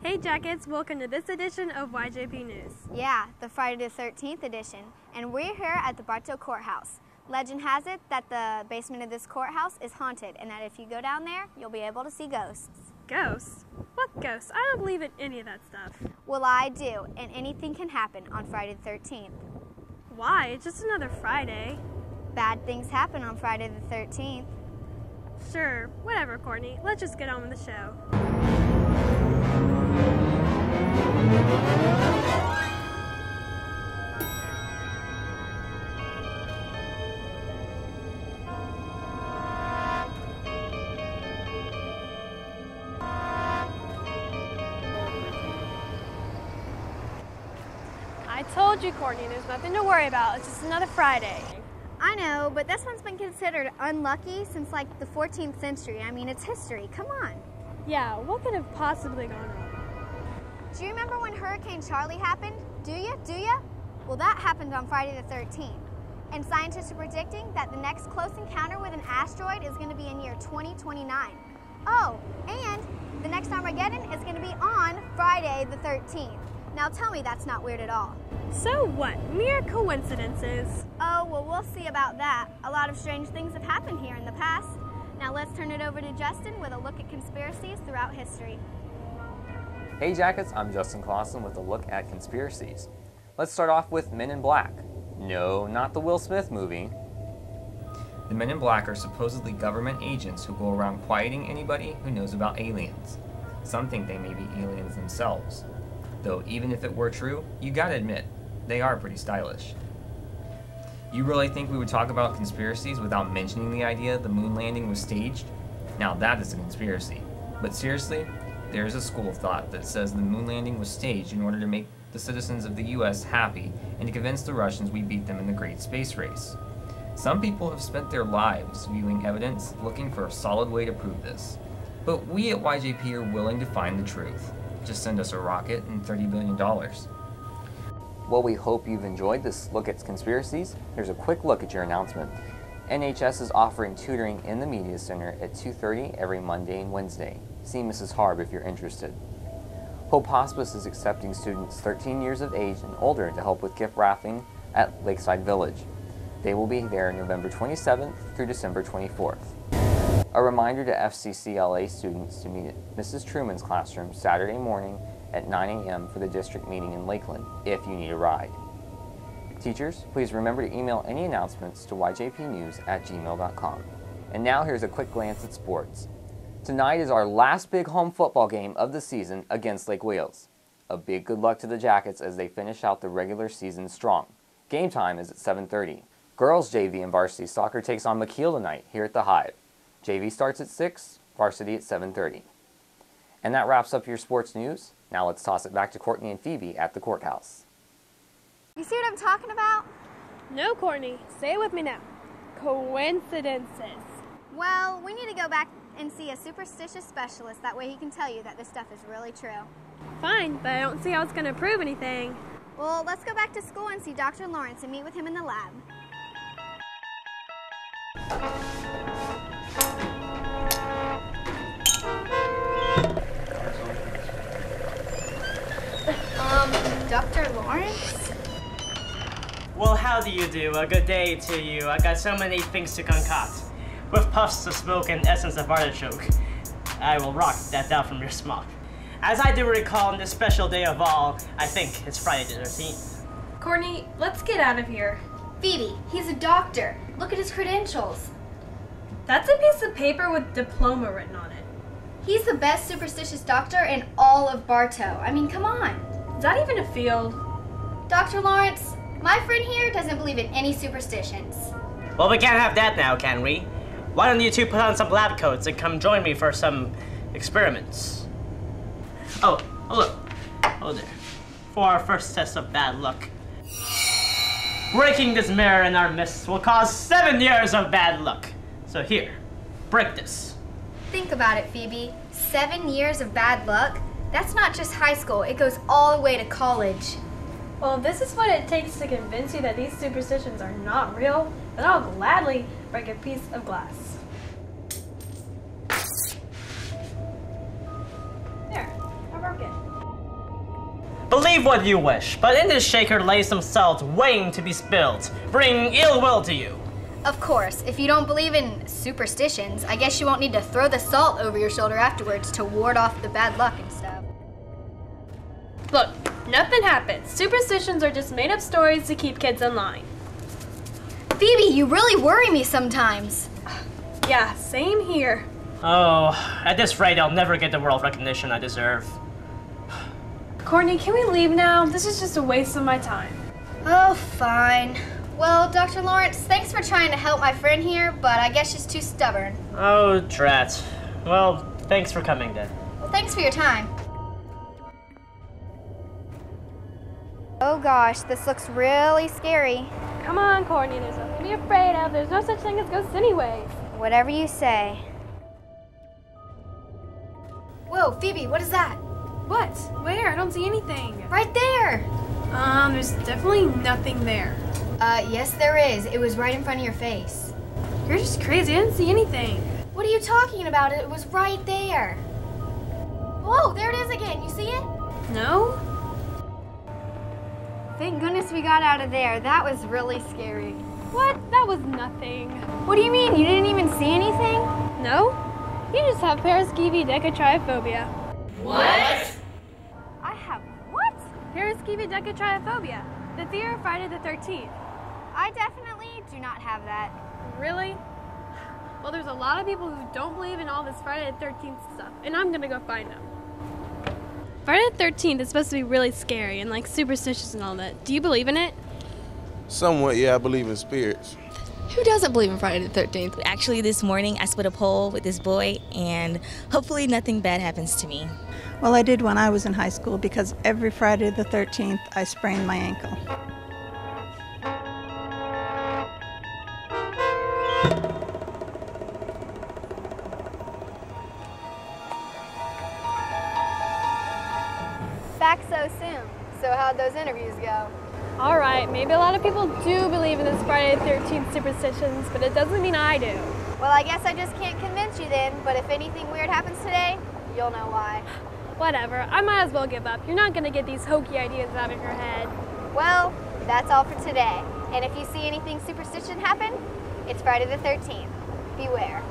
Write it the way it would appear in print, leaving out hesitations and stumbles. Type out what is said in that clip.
Hey Jackets, welcome to this edition of YJP News. Yeah, the Friday the 13th edition, and we're here at the Bartow Courthouse. Legend has it that the basement of this courthouse is haunted, and that if you go down there, you'll be able to see ghosts. Ghosts? What ghosts? I don't believe in any of that stuff. Well, I do, and anything can happen on Friday the 13th. Why? It's just another Friday. Bad things happen on Friday the 13th. Sure, whatever, Courtney. Let's just get on with the show. I told you, Courtney, there's nothing to worry about. It's just another Friday. I know, but this one's been considered unlucky since like the 14th century. I mean, it's history. Come on. Yeah, what could have possibly gone wrong? Do you remember when Hurricane Charlie happened? Do you? Well, that happened on Friday the 13th. And scientists are predicting that the next close encounter with an asteroid is going to be in year 2029. Oh, and the next Armageddon is going to be on Friday the 13th. Now tell me that's not weird at all. So what? Mere coincidences. Oh, well, we'll see about that. A lot of strange things have happened here in the past. Now let's turn it over to Justin with a look at conspiracies throughout history. Hey Jackets, I'm Justin Clausen with a look at conspiracies. Let's start off with Men in Black. No, not the Will Smith movie. The Men in Black are supposedly government agents who go around quieting anybody who knows about aliens. Some think they may be aliens themselves. Though even if it were true, you gotta admit, they are pretty stylish. You really think we would talk about conspiracies without mentioning the idea the moon landing was staged? Now that is a conspiracy. But seriously, there is a school of thought that says the moon landing was staged in order to make the citizens of the US happy and to convince the Russians we beat them in the great space race. Some people have spent their lives viewing evidence looking for a solid way to prove this. But we at YJP are willing to find the truth. Just send us a rocket and $30 billion. Well, we hope you've enjoyed this look at conspiracies. Here's a quick look at your announcement. NHS is offering tutoring in the Media Center at 2:30 every Monday and Wednesday. See Mrs. Harb if you're interested. Hope Hospice is accepting students 13 years of age and older to help with gift wrapping at Lakeside Village. They will be there November 27th through December 24th. A reminder to FCCLA students to meet at Mrs. Truman's classroom Saturday morning at 9 a.m. for the district meeting in Lakeland, if you need a ride. Teachers, please remember to email any announcements to yjpnews@gmail.com. And now here's a quick glance at sports. Tonight is our last big home football game of the season against Lake Wales. A big good luck to the Jackets as they finish out the regular season strong. Game time is at 7:30. Girls JV and varsity soccer takes on McKeel tonight here at the Hive. JV starts at 6, varsity at 7:30. And that wraps up your sports news. Now let's toss it back to Courtney and Phoebe at the courthouse. You see what I'm talking about? No, Courtney. Say it with me now. Coincidences. Well, we need to go back and see a superstitious specialist. That way he can tell you that this stuff is really true. Fine, but I don't see how it's going to prove anything. Well, let's go back to school and see Dr. Lawrence and meet with him in the lab. Dr. Lawrence? Well, how do you do? A good day to you. I got so many things to concoct. With puffs of smoke and essence of artichoke, I will rock that down from your smock. As I do recall on this special day of all, I think it's Friday the 13th. Courtney, let's get out of here. Phoebe, he's a doctor. Look at his credentials. That's a piece of paper with diploma written on it. He's the best superstitious doctor in all of Bartow. I mean, come on. Is that even a field? Dr. Lawrence, my friend here doesn't believe in any superstitions. Well, we can't have that now, can we? Why don't you two put on some lab coats and come join me for some experiments? Oh, look. Oh, there. For our first test of bad luck. Breaking this mirror in our midst will cause 7 years of bad luck. So here, break this. Think about it, Phoebe. 7 years of bad luck? That's not just high school, it goes all the way to college. Well, if this is what it takes to convince you that these superstitions are not real, then I'll gladly break a piece of glass. Believe what you wish, but in this shaker lays some salt waiting to be spilled, bringing ill will to you. Of course, if you don't believe in superstitions, I guess you won't need to throw the salt over your shoulder afterwards to ward off the bad luck and stuff. Look, nothing happens. Superstitions are just made up stories to keep kids in line. Phoebe, you really worry me sometimes. Yeah, same here. Oh, at this rate, I'll never get the world recognition I deserve. Courtney, can we leave now? This is just a waste of my time. Oh, fine. Well, Dr. Lawrence, thanks for trying to help my friend here, but I guess she's too stubborn. Oh, drat. Well, thanks for coming then. Well, thanks for your time. Oh gosh, this looks really scary. Come on, Courtney, there's nothing to be afraid of. There's no such thing as ghosts anyways. Whatever you say. Whoa, Phoebe, what is that? What? Where? I don't see anything. Right there! There's definitely nothing there. Yes there is. It was right in front of your face. You're just crazy. I didn't see anything. What are you talking about? It was right there. Whoa, there it is again. You see it? No? Thank goodness we got out of there. That was really scary. What? That was nothing. What do you mean? You didn't even see anything? No? You just have paraskevidecatryphobia. What? I have what? Paraskevidecatryphobia. The fear of Friday the 13th. I definitely do not have that. Really? Well, there's a lot of people who don't believe in all this Friday the 13th stuff, and I'm gonna go find them. Friday the 13th is supposed to be really scary and like superstitious and all that. Do you believe in it? Somewhat, yeah, I believe in spirits. Who doesn't believe in Friday the 13th? Actually, this morning I split a pole with this boy, and hopefully nothing bad happens to me. Well, I did when I was in high school because every Friday the 13th I sprained my ankle. Back so soon. So how'd those interviews go? All right, maybe a lot of people do believe in this Friday the 13th superstitions, but it doesn't mean I do. Well, I guess I just can't convince you then, but if anything weird happens today, you'll know why. Whatever, I might as well give up. You're not gonna get these hokey ideas out of your head. Well, that's all for today. And if you see anything superstition happen, it's Friday the 13th. Beware.